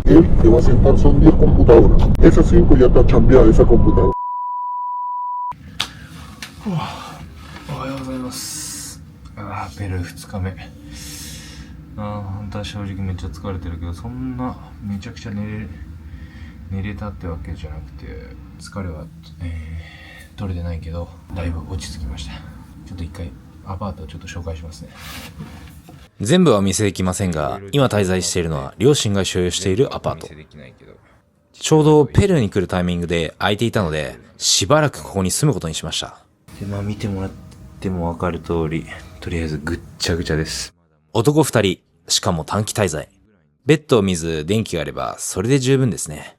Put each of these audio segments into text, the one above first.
Él te va a sentar, son 10 computadoras. Esas 5 ya está chambeada esa computadora. おはようございます。ペルー2日目。本当は正直めっちゃ疲れてるけど、そんなめちゃくちゃ寝れたってわけじゃなくて、疲れは、取れてないけど、だいぶ落ち着きました。ちょっと一回アパートをちょっと紹介しますね。全部はお見せできませんが、今滞在しているのは両親が所有しているアパート。ちょうどペルーに来るタイミングで空いていたので、しばらくここに住むことにしました。で、見てもらってもわかる通り、とりあえずぐっちゃぐちゃです。男2人、しかも短期滞在。ベッドを見ず電気があればそれで十分ですね。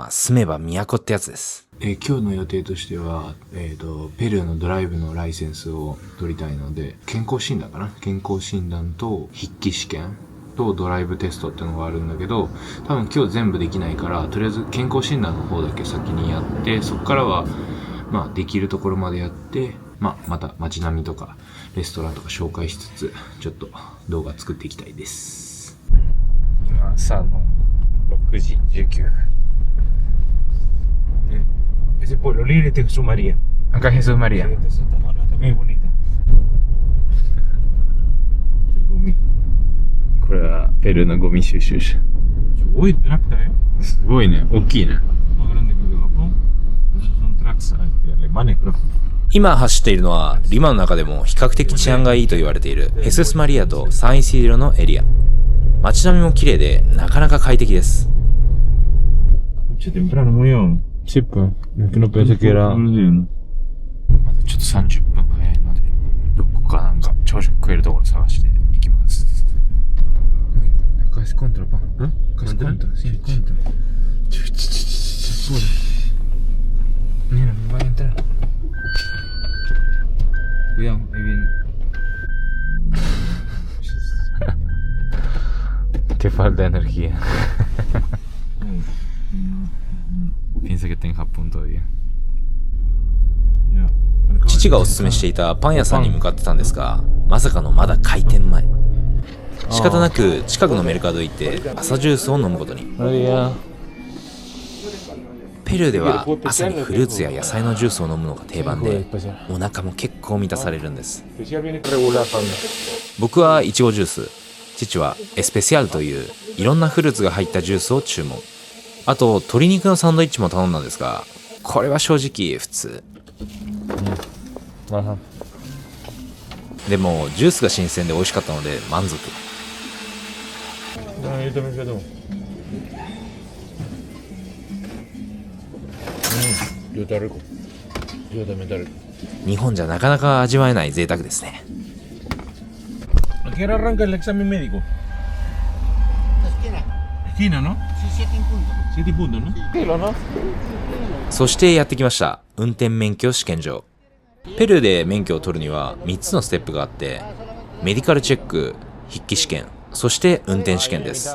住めば都ってやつです。今日の予定としては、ペルーのドライブのライセンスを取りたいので、健康診断かな、健康診断と筆記試験とドライブテストっていうのがあるんだけど、多分今日全部できないから、とりあえず健康診断の方だけ先にやって、そこからはできるところまでやって、また街並みとかレストランとか紹介しつつ、ちょっと動画作っていきたいです。今朝の6時19分。Ese pueblo libre de Jesús María. Acá Jesús María. Esta tamara también es bonita. これはペルーのゴミ収集車。Uy, tracta, ¿eh? すごいね、大きいね。Más grande que el de Japón. Esos son tracks alemanes, creo. 今走っているのはリマの中でも比較的治安がいいと言われているヘススマリアとサンイシーロのエリア。街並みも綺麗でなかなか快適です。Che, temprano, muy bien. Sí, pues. Es que no pensé que era. まだちょっと30分早いので、どこかなんか朝食食えるところ探していきます。Casi contra, pa. Casi contra, sí, contra. Mira, me va a entrar. Cuidado, ahí viene. Te falta energía. Piensa que está en Japón todavía. 父がおすすめしていたパン屋さんに向かってたんですが、まさかのまだ開店前。仕方なく近くのメルカド行って朝ジュースを飲むことに。ペルーでは朝にフルーツや野菜のジュースを飲むのが定番で、お腹も結構満たされるんです。僕はイチゴジュース、父はエスペシャルといういろんなフルーツが入ったジュースを注文。あと鶏肉のサンドイッチも頼んだんですが、これは正直普通。でもジュースが新鮮で美味しかったので満足。日本じゃなかなか味わえない贅沢ですね。¿A qué hora arranca el examen médico? Esquina, ¿no? Sí, 7 puntos, ¿no? Kilo, ¿no? そしてやってきました。運転免許試験場。ペルーで免許を取るには3つのステップがあって、メディカルチェック、筆記試験、そして運転試験です。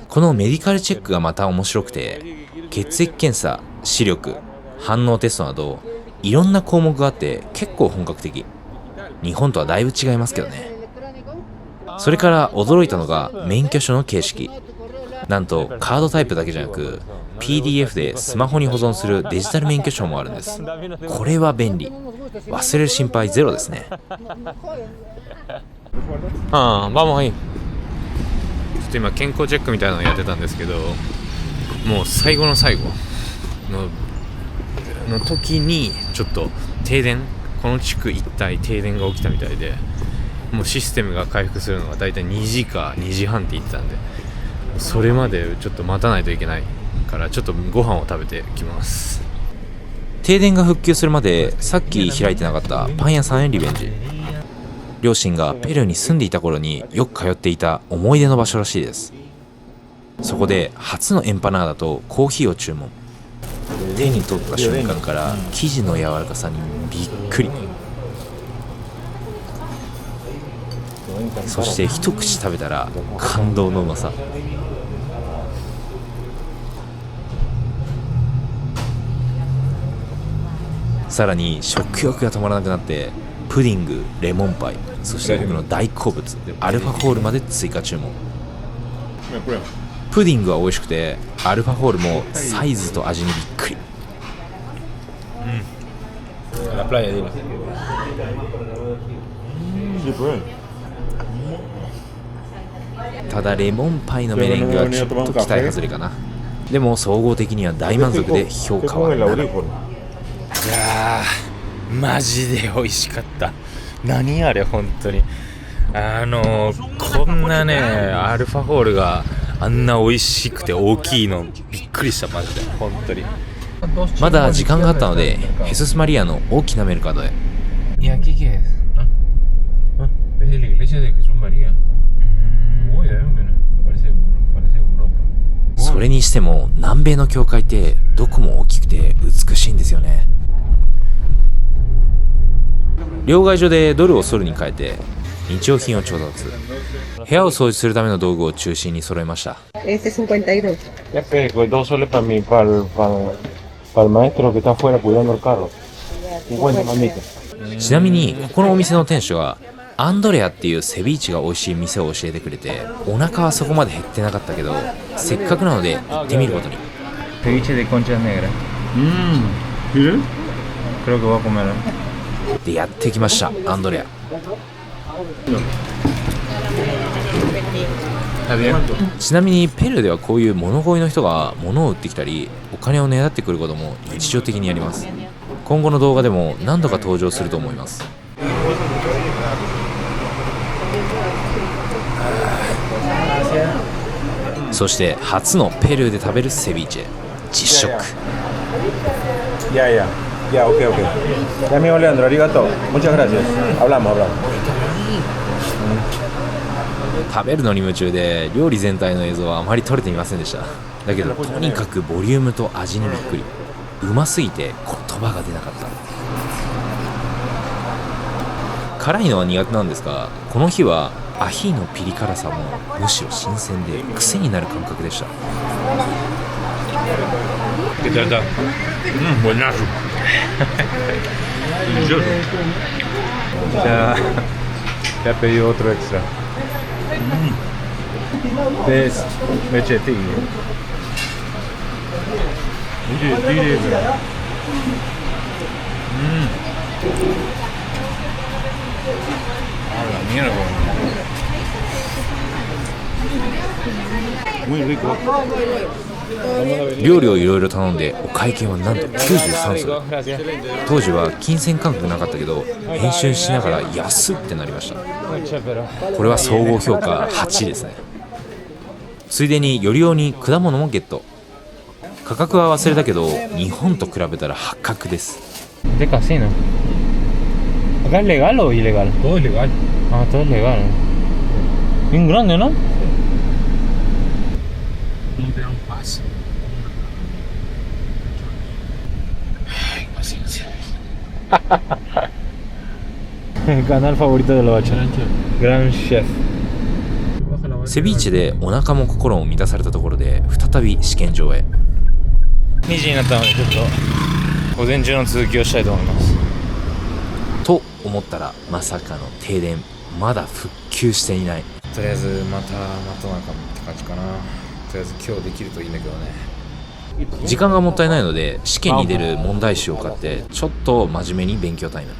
このメディカルチェックがまた面白くて、血液検査、視力、反応テストなどいろんな項目があって結構本格的。日本とはだいぶ違いますけどね。それから驚いたのが免許証の形式。なんとカードタイプだけじゃなく PDF でスマホに保存するデジタル免許証もあるんです。これは便利。忘れる心配ゼロですね。vamos ahí。ちょっと今健康チェックみたいなのやってたんですけど、もう最後の最後の時にちょっと停電、この地区一帯停電が起きたみたいで、もうシステムが回復するのがだいたい2時か2時半って言ってたんで、それまでちょっと待たないといけないから、ちょっとご飯を食べてきます。停電が復旧するまでさっき開いてなかったパン屋さんへリベンジ。両親がペルーに住んでいた頃によく通っていた思い出の場所らしいです。そこで初のエンパナーダとコーヒーを注文。手に取った瞬間から生地の柔らかさにびっくり。そして一口食べたら感動のうまさ。さらに食欲が止まらなくなって、プディング、レモンパイ、そして僕の大好物アルファホールまで追加注文。プディングは美味しくて、アルファホールもサイズと味にびっくり。La playa, dile. ただレモンパイのメレンゲはちょっと期待外れかな。でも総合的には大満足で評価は7。いやーマジで美味しかった。何あれ本当に。こんなねアルファホールがあんな美味しくて大きいのびっくりした。マジで本当に。まだ時間があったのでヘススマリアの大きなメルカドへ。¿Y aquí qué es? Es de la iglesia de Jesús María. Uy, parece Europa. それにしても南米の教会ってどこも大きくて美しいんですよね。両替所でドルをソルに変えて日用品を調達。部屋を掃除するための道具を中心に揃えました。Este es 52. Ya que 2 soles para mí, para el maestro que está afuera cuidando el carro. 50 mamita. ちなみにここのお店の店主はアンドレアっていうセビーチが美味しい店を教えてくれて、お腹はそこまで減ってなかったけどせっかくなので行ってみることに。 Ceviche de conchas negras. ¿Sí? Creo que voy a comer. でやってきましたアンドレア。ちなみにペルーではこういう物乞いの人が物を売ってきたりお金をねだってくることも日常的にあります。今後の動画でも何度か登場すると思います。そして初のペルーで食べるセビーチェ実食。 Ya, ok. Ya, amigo Leandro, arigato. Muchas gracias. Hablamos. 食べるのに夢中で料理全体の映像はあまり撮れていませんでした。だけどとにかくボリュームと味にびっくり。うますぎて言葉が出なかった。辛いのは苦手なんですが、この日はアヒーのピリ辛さもむしろ新鮮で癖になる感覚でした。 ¿Qué tal está? Buenazo. Delicioso. Ya he pedido otro extra. Es leche de tigre. Leche de tigre, pero... Ah, la mierda. Muy rico. 料理をいろいろ頼んでお会計はなんと93ソル。当時は金銭感覚なかったけど編集しながら安ってなりました。これは総合評価8ですね。ついでにより用に果物もゲット。価格は忘れたけど日本と比べたら破格です。 De casino. ¿Acá es legal o ilegal? Todo es legal. Ah, todo es legal. Bien grande, ¿no? No te dan paz. Ay, paciencia. El canal favorito de los ocho. Gran Chef. セビーチェでお腹も心も満たされたところで再び試験場へ。2時になったのでちょっと午前中の続きをしたいと思います。と思ったらまさかの停電。まだ復旧していない。とりあえずまた待たなかって感じかな。とりあえず今日できるといいんだけどね。時間がもったいないので試験に出る問題集を買ってちょっと真面目に勉強タイム。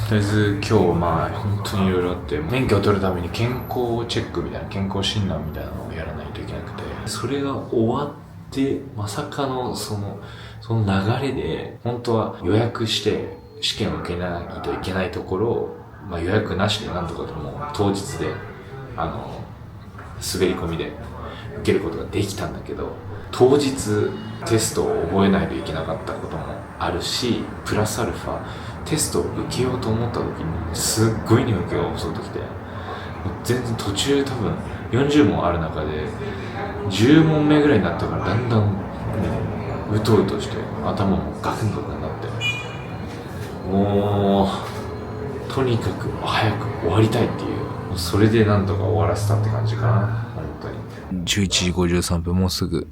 とりあえず今日本当にいろいろあって、免許を取るために健康チェックみたいな健康診断みたいなのをやらないといけなくて、それが終わってまさかのその流れで本当は予約して試験を受けないといけないところを、予約なしでなんとかもう当日で滑り込みで受けることができたんだけど、当日テストを覚えないといけなかったこともあるし、プラスアルファテストを受けようと思った時にすっごい眠気が襲ってきて、全然途中多分40問ある中で10問目ぐらいになったからだんだんうとうとして頭もガクンガクンになって、もうとにかく早く終わりたいっていう、それでなんとか終わらせたって感じかな。本当に11時53分、もうすぐ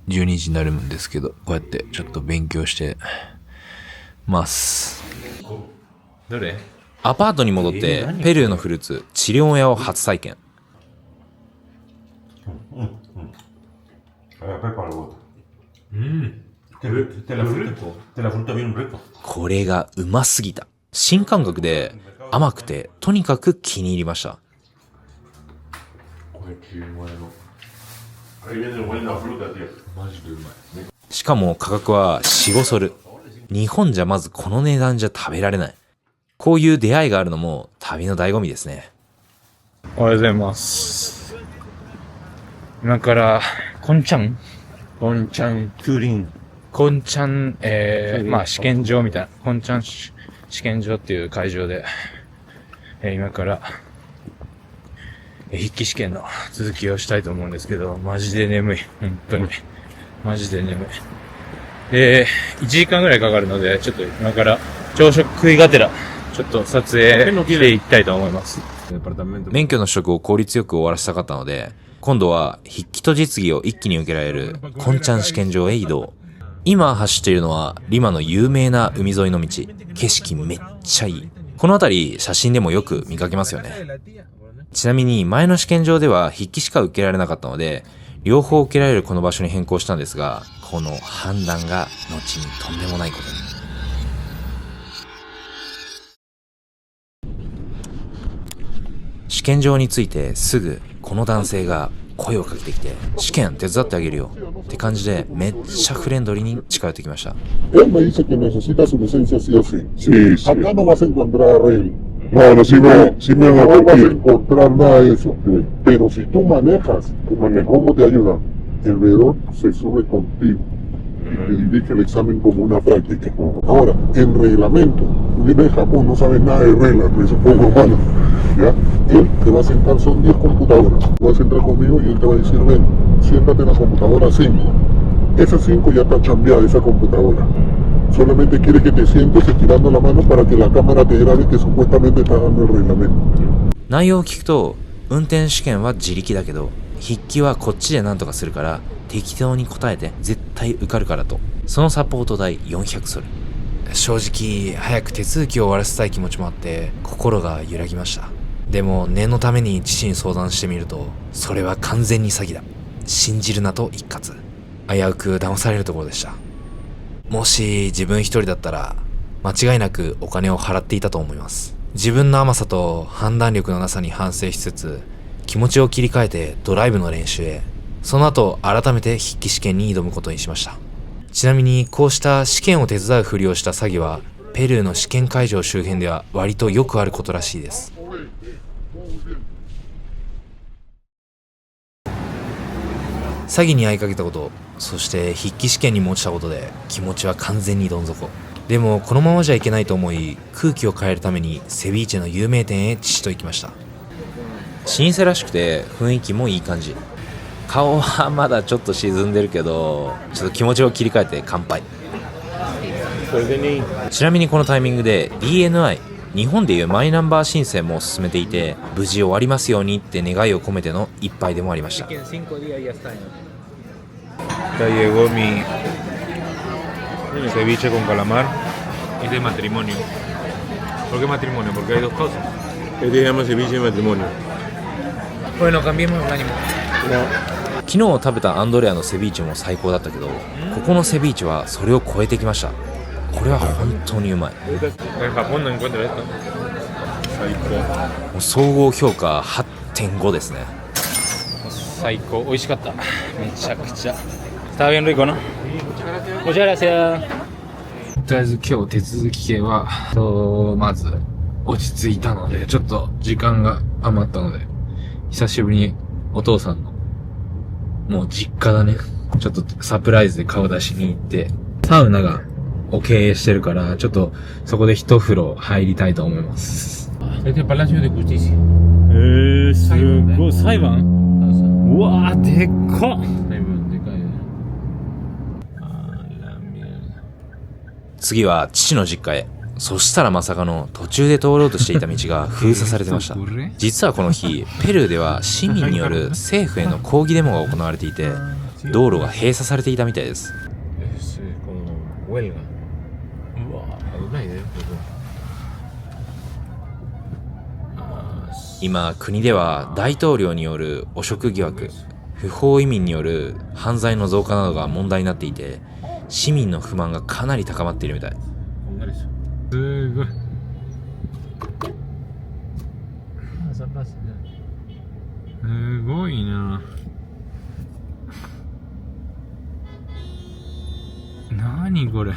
12時になるんですけど、こうやってちょっと勉強してます。どれ？アパートに戻ってペルーのフルーツチリオン屋を初体験。これがうますぎた。新感覚で甘くてとにかく気に入りました。しかも価格は4、5ソル。日本じゃまずこの値段じゃ食べられない。こういう出会いがあるのも旅の醍醐味ですね。おはようございます。今からコンチャントゥーリンコンチャン、まあ試験場みたいなコンチャン試験場っていう会場で、今から筆記試験の続きをしたいと思うんですけど、マジで眠い。本当にマジで眠い。1時間ぐらいかかるので、ちょっと今から朝食食いがてらちょっと撮影していきたいと思います。免許の取得を効率よく終わらせたかったので、今度は筆記と実技を一気に受けられるコンチャン試験場へ移動。今走っているのはリマの有名な海沿いの道。景色めっちゃいい。この辺り写真でもよく見かけますよね。ちなみに前の試験場では筆記しか受けられなかったので、両方受けられるこの場所に変更したんですが、この判断が後にとんでもないことに。試験場に着いてすぐこの男性が声をかけてきて、試験手伝ってあげるよって感じでめっちゃフレンドリーに近寄ってきました。Él me dice que necesita su licencia sí o sí. Sí, sí. Acá no vas a encontrar él. No, no, si me no vas a encontrar nada de eso. Pero si tú manejas, ¿cómo te ayudan? El veedor se sube contigo y te dirige el examen como una práctica. Ahora, en reglamento, tú vienes de Japón, no sabes nada de reglas, eso es poco humano. ¿Ya? Él te va a sentar, son 10 computadoras. Vas a entrar conmigo y él te va a decir, ven, siéntate en la computadora 5. Esa 5 ya está chambeada, esa computadora. Solamente quiere que te sientes estirando la mano para que la cámara te grabe que supuestamente está dando el reglamento. 内容を聞くと、運転試験は自力だけど、筆記はこっちで何とかするから、適当に答えて絶対受かるからと。そのサポート代400ソル。正直、早く手続きを終わらせたい気持ちもあって、心が揺らぎました。でも念のために父に相談してみると、それは完全に詐欺だ。信じるなと一括。危うく騙されるところでした。もし自分一人だったら、間違いなくお金を払っていたと思います。自分の甘さと判断力のなさに反省しつつ、気持ちを切り替えてドライブの練習へ。その後改めて筆記試験に挑むことにしました。ちなみにこうした試験を手伝うふりをした詐欺は、ペルーの試験会場周辺では割とよくあることらしいです。詐欺に遭いかけたこと、そして筆記試験にも落ちたことで気持ちは完全にどん底。でもこのままじゃいけないと思い、空気を変えるためにセビーチェの有名店へ父と行きました。老舗らしくて雰囲気もいい感じ。顔はまだちょっと沈んでるけど、ちょっと気持ちを切り替えて乾杯。ちなみにこのタイミングで DNI、 日本でいうマイナンバー申請も進めていて、無事終わりますようにって願いを込めての一杯でもありました。Ya llegó mi ceviche con calamar. Es de matrimonio. ¿Por qué matrimonio? Porque hay dos cosas. Este se llama ceviche de matrimonio. Bueno, cambiemos el ánimo. 昨日食べたアンドレアのセビーチェも最高だったけど、ここのセビーチェはそれを超えてきました。これは本当にうまい。En Japón no encuentro esto. もう総合評価 8.5 ですね。最高、美味しかった。めちゃくちゃ。Estaba bien rico, ¿no? Muchas gracias. とりあえず今日手続き系はまず落ち着いたので、ちょっと時間が余ったので、久しぶりにお父さんのもう実家だね、ちょっとサプライズで顔出しに行って、サウナがを経営してるから、ちょっとそこで一風呂入りたいと思います。Este es Palacio de Justicia. すごい。裁判？うわー、でっかっ。次は父の実家へ。そしたらまさかの途中で通ろうとしていた道が封鎖されてました。実はこの日、ペルーでは市民による政府への抗議デモが行われていて、道路が閉鎖されていたみたいです。今、国では大統領による汚職疑惑、不法移民による犯罪の増加などが問題になっていて、市民の不満がかなり高まっているみたい。すごい。すごいな。何これ。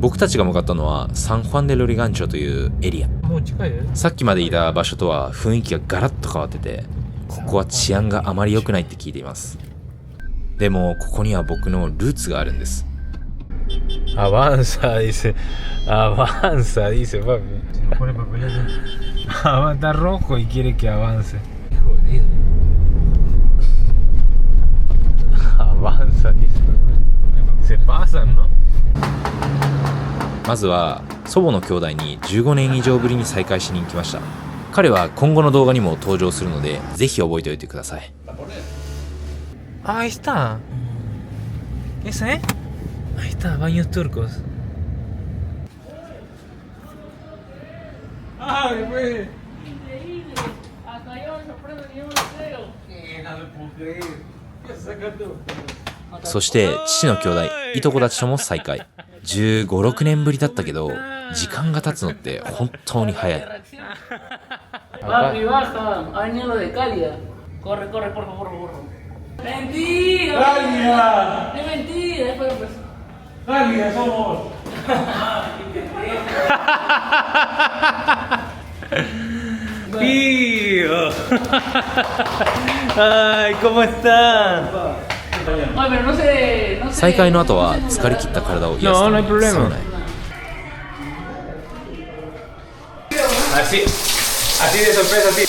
僕たちが向かったのはサンファンデロリガンチョというエリア。もう近いよ。さっきまでいた場所とは雰囲気がガラッと変わってて、ここは治安があまり良くないって聞いています。でもここには僕のルーツがあるんです。Avanza, dice. Avanza, dice, papi. Está rojo y quiere que avance. Jodido. Avanza, dice. Se pasan, ¿no? まずは祖母の兄弟に15年以上ぶりに再会しに行きました。彼は今後の動画にも登場するので、ぜひ覚えておいてください。Ahí está. ¿Ese? Ahí está, baños turcos. ¡Ay, güey! Increíble. Hasta yo me sorprendo que yo me lo creo. No lo puedo creer. ¿Qué sacas tú? そして父の兄弟、いとこたちとも再会。15、16年ぶりだったけど、時間が経つのって本当に早い。Papi, baja, ha venido de Cálida. Corre, corre, porfa, porfa, porfa. ¡Mentira! ¡Cálida! ¡Es mentira! Espera, pues. ¡Cálida somos! ¡Tío! ¡Ay, ¿cómo están? Ay, pero no se... 再会の後は疲れ切った体を癒すためにサウナへ。Así de sorpresa, así.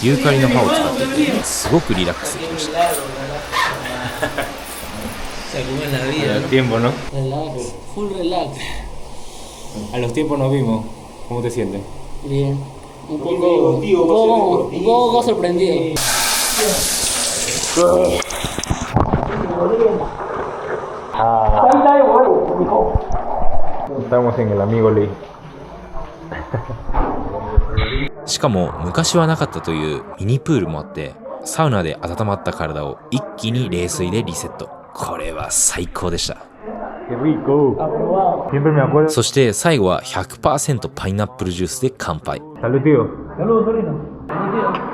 ユーカリの葉を使っていてすごくリラックスできました。Se come la vida. Al tiempo, ¿no? Relax, full relax. A los tiempos nos vimos. ¿Cómo te sientes? Bien. Un poco sorprendido. Estamos en el amigo Lee. しかも昔はなかったというミニプールもあって、サウナで温まった体を一気に冷水でリセット。これは最高でした。そして最後は 100% パイナップルジュースで乾杯。Salud, tío. Saludos, Solito.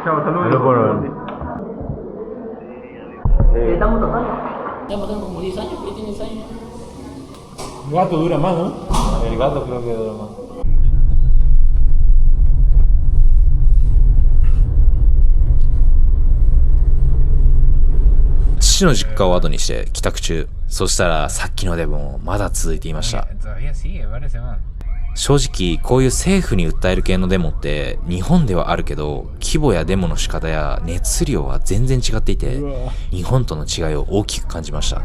Chao, saludos. Estamos tratando. Ya pasaron como 10 años, pero tienes años. El gato dura más, ¿no? El gato creo que dura más. 父の実家を後にして帰宅中、そしたらさっきのデモもまだ続いていました。正直こういう政府に訴える系のデモって日本ではあるけど、規模やデモの仕方や熱量は全然違っていて、日本との違いを大きく感じました。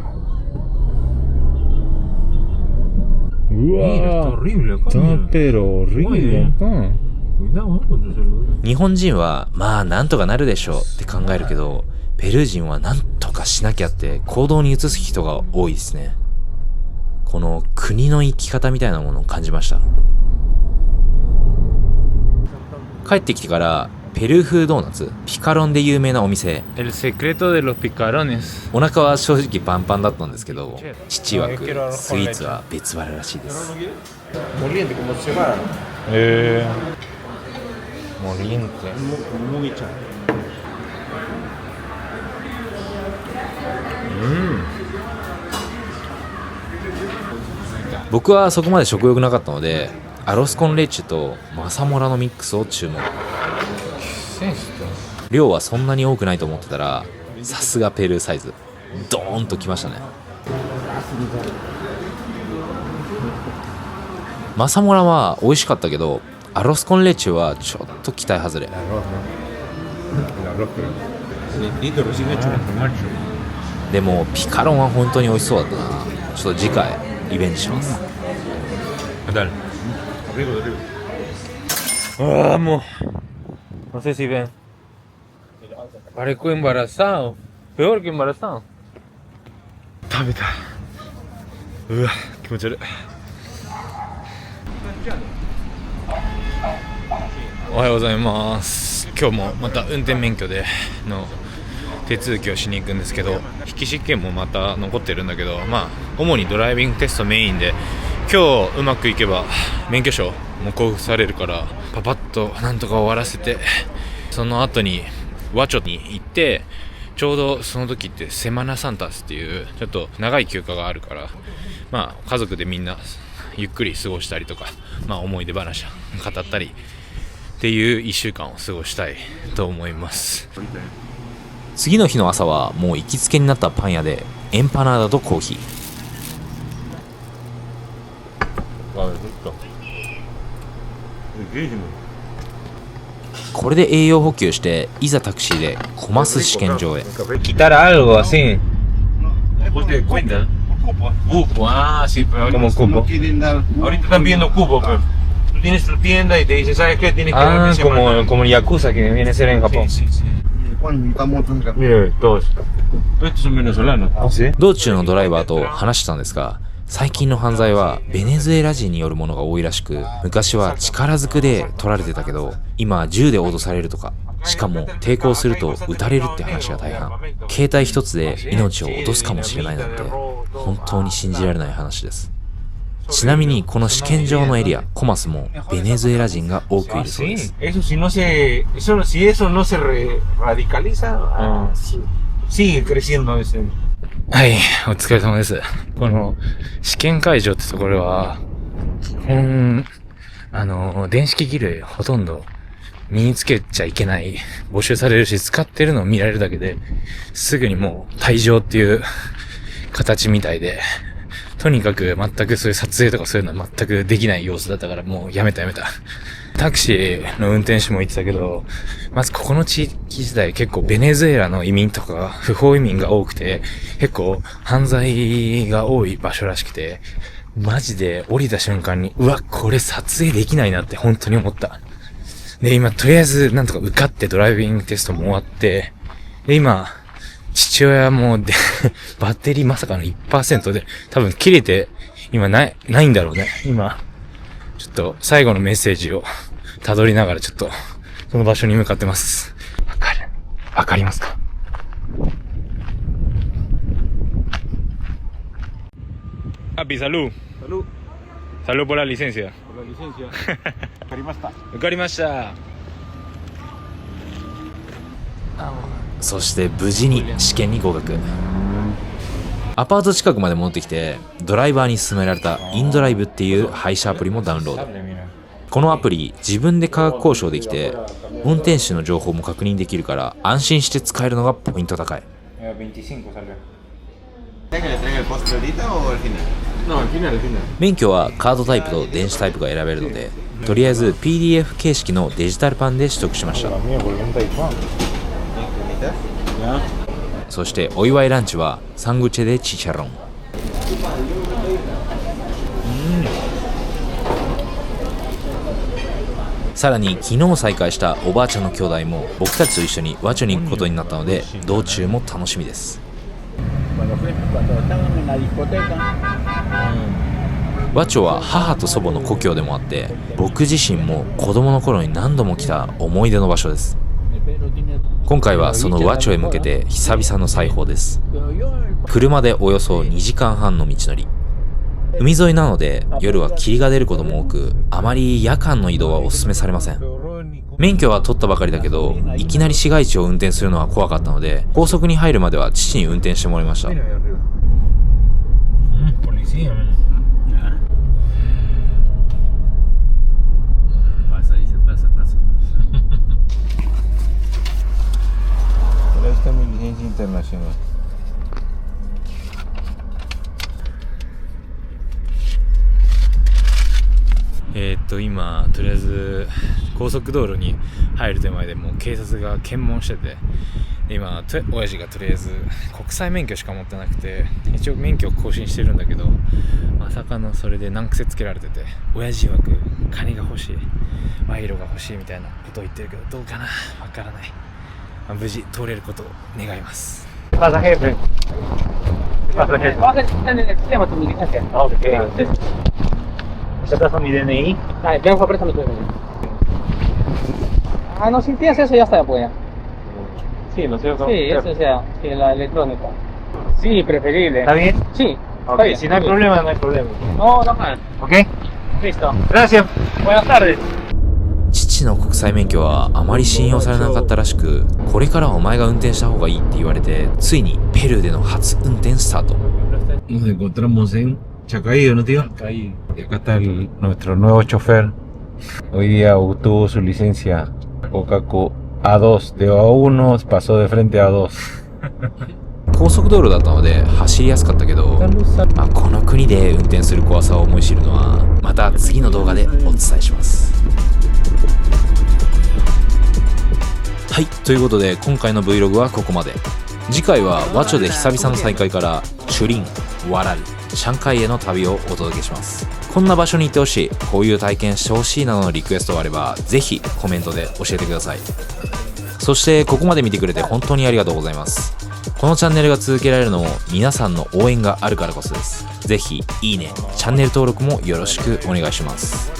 日本人はまあなんとかなるでしょうって考えるけど、ペルー人はなんとかしなきゃって行動に移す人が多いですね。この国の生き方みたいなものを感じました。帰ってきてからペルー風ドーナツ、ピカロンで有名なお店。El secreto de los picarones. お腹は正直パンパンだったんですけど、父曰くスイーツは別腹らしいです。Moliente, como se llama. Moliente. Mugicha. 僕はそこまで食欲なかったので、アロスコンレッチェとマサモラのミックスを注文。量はそんなに多くないと思ってたら、さすがペルーサイズ、ドーンときましたね。マサモラは美味しかったけど、アロスコンレッチェはちょっと期待外れ。でもピカロンは本当に美味しそうだったな。ちょっと次回リベンジします。Vamos. No sé si ven. Parezco embarazado. Peor que en Maratón. 食べた。うわ、気持ち悪い。おはようございます。今日もまた運転免許での手続きをしに行くんですけど、筆記試験もまた残ってるんだけど、主にドライビングテストメインで、今日うまくいけば免許証も交付されるから、パパッとなんとか終わらせて、その後にワチョに行って、ちょうどその時ってセマナサンタスっていうちょっと長い休暇があるから、家族でみんなゆっくり過ごしたりとか、思い出話を語ったりっていう1週間を過ごしたいと思います。次の日の朝はもう行きつけになったパン屋でエンパナーダとコーヒー。これで栄養補給していざタクシーでコマス試験場へ。 Quitar algo así. ¿Te cuenta? Cupo, sí, pero como cupo. Ahorita están pidiendo cupo, pero tú tienes tu tienda y te dice, ¿sabes qué? Tienes que como el Yakuza que viene a ser en Japón. Sí. Mira, todos estos son venezolanos. ¿Ah, sí? 道中のドライバーと話したんですが、最近の犯罪はベネズエラ人によるものが多いらしく、昔は力ずくで取られてたけど、今は銃で脅されるとか、しかも抵抗すると撃たれるって話が大半。携帯一つで命を落とすかもしれないなんて、本当に信じられない話です。ちなみにこの試験場のエリア、コマスもベネズエラ人が多くいるそうです。はい、お疲れ様です。この試験会場ってところは、電子機器類ほとんど身につけちゃいけない、募集されるし、使ってるのを見られるだけで、すぐにもう退場っていう形みたいで、とにかく全くそういう撮影とかそういうのは全くできない様子だったから、もうやめた。タクシーの運転手も言ってたけど、まずここの地域自体結構ベネズエラの移民とか不法移民が多くて、結構犯罪が多い場所らしくて、マジで降りた瞬間に、うわ、これ撮影できないなって本当に思った。で、今とりあえずなんとか受かってドライビングテストも終わって、で、今、父親もで、バッテリーまさかの 1% で、多分切れて、今ないんだろうね。今、ちょっと最後のメッセージを辿りながらちょっと、その場所に向かってます。わかりますか？Papi, salud. Salud por la licencia. Ukarimashita. そして無事に試験に合格。アパート近くまで戻ってきて、ドライバーに勧められたインドライブっていう配車アプリもダウンロード。このアプリ、自分で価格交渉できて、運転手の情報も確認できるから安心して使えるのがポイント高い。免許はカードタイプと電子タイプが選べるので、とりあえず PDF 形式のデジタル版で取得しました。そしてお祝いランチはサングチェでチチャロン。さらに昨日再会したおばあちゃんの兄弟も僕たちと一緒にワチョに行くことになったので、道中も楽しみです。ワチョは母と祖母の故郷でもあって、僕自身も子供の頃に何度も来た思い出の場所です。今回はそのワチョへ向けて久々の裁縫です。車でおよそ2時間半の道のり。海沿いなので夜は霧が出ることも多く、あまり夜間の移動はお勧めされません。免許は取ったばかりだけど、いきなり市街地を運転するのは怖かったので、高速に入るまでは父に運転してもらいました。今とりあえず高速道路に入る手前でもう警察が検問してて、今親父がとりあえず国際免許しか持ってなくて、一応免許を更新してるんだけど、まさかのそれで難癖つけられてて、親父曰く金が欲しい、賄賂が欲しいみたいなことを言ってるけど、どうかな、わからない。無事通れることを願います。¿Qué pasa, jefe? ¿Qué pasa, jefe? En el sistema tu diligencia. Ok. ¿Esta es mi DNI? Dale, ven, préstame tu DNI. Ah, no, si tienes eso ya está, pues ya. Sí, ¿no es cierto? Sí, eso sea, sí, la electrónica. Sí, preferible. ¿Está bien? Sí. Ok, está bien, si no hay está bien. problema, no hay problema. No, no más. ¿Ok? Listo. Gracias. Buenas tardes. 父の国際免許はあまり信用されなかったらしく、これからはお前が運転した方がいいって言われて、ついにペルーでの初運転スタート。 Nos encontramos en Chacaío, ¿no, tío? Y acá está nuestro nuevo chofer. Hoy día obtuvo su licencia Cocaco A2. De A1 pasó de frente a A2. 高速道路だったので走りやすかったけど、この国で運転する怖さを思い知るのはまた次の動画でお伝えします。はい、ということで今回の Vlog はここまで。次回は和チョで久々の再会からチュリン、ワラル、上海への旅をお届けします。こんな場所に行ってほしい、こういう体験してほしいなどのリクエストがあればぜひコメントで教えてください。そしてここまで見てくれて本当にありがとうございます。このチャンネルが続けられるのも皆さんの応援があるからこそです。ぜひいいね、チャンネル登録もよろしくお願いします。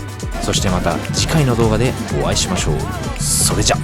そしてまた次回の動画でお会いしましょう。それじゃ。